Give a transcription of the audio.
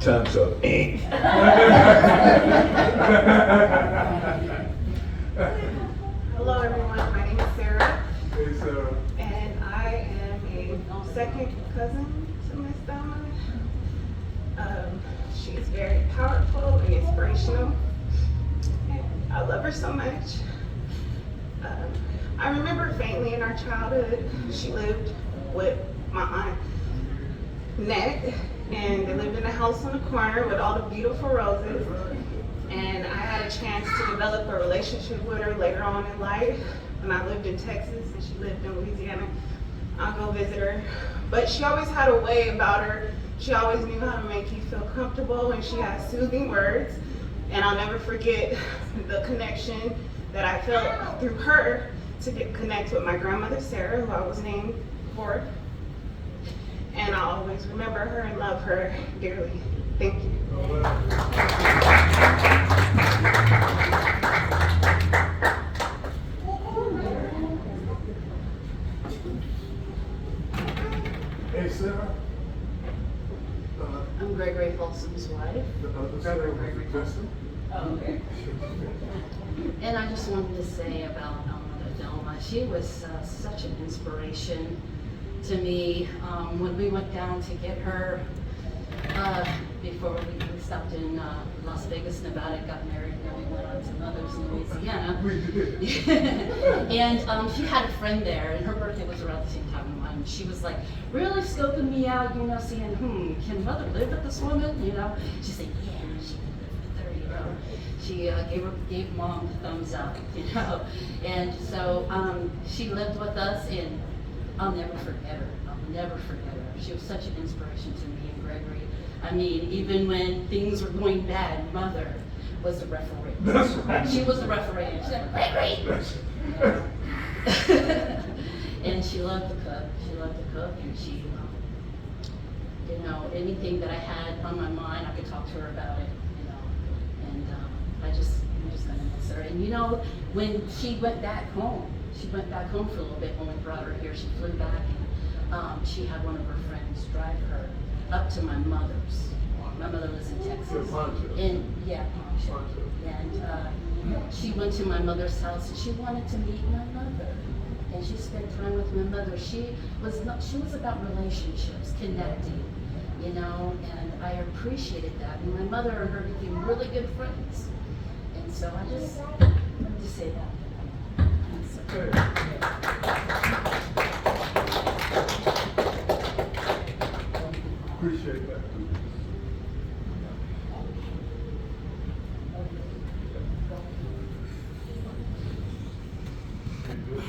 Time's up. Hello everyone, my name is Sarah, Hey, Sarah. and I am a second cousin to Miss Thelma. She's very powerful and inspirational, and I love her so much. I remember faintly in our childhood, she lived with my aunt Ned, and they lived in a house on the corner with all the beautiful roses. And I had a chance to develop a relationship with her later on in life when I lived in Texas and she lived in Louisiana. I'll go visit her. But she always had a way about her. She always knew how to make you feel comfortable, and she had soothing words. And I'll never forget the connection that I felt through her to connect with my grandmother Sarah, who I was named for. And I'll always remember her and love her dearly. Thank you. Hey, Sarah. I'm Gregory Folsom's wife. Oh, okay. And I just wanted to say about Mother Thelma, she was such an inspiration to me. When we went down to get her, before we stopped in Las Vegas, Nevada, got married, and then we went on to Mother's in Louisiana. And she had a friend there, and her birthday was around the same time as mine. She was like really scoping me out, saying, can Mother live with this woman? She said, yeah, she can live with her, She gave Mom the thumbs up, And so she lived with us, and I'll never forget her. I'll never forget her. She was such an inspiration to me and Gregory. I mean, even when things were going bad, Mother was the referee. That's right. She was the referee. She said, Gregory! And she loved to cook. She loved to cook, and she, anything that I had on my mind, I could talk to her about it, And I'm just gonna miss her. And when she went back home for a little bit when we brought her here. She flew back, and she had one of her friends drive her up to my mother's. My mother lives in Texas. And Poncho. And she went to my mother's house, and she wanted to meet my mother. And she spent time with my mother. She was about relationships, connecting, and I appreciated that. And my mother and her became really good friends. And so I just wanted to say that. Appreciate that. Good.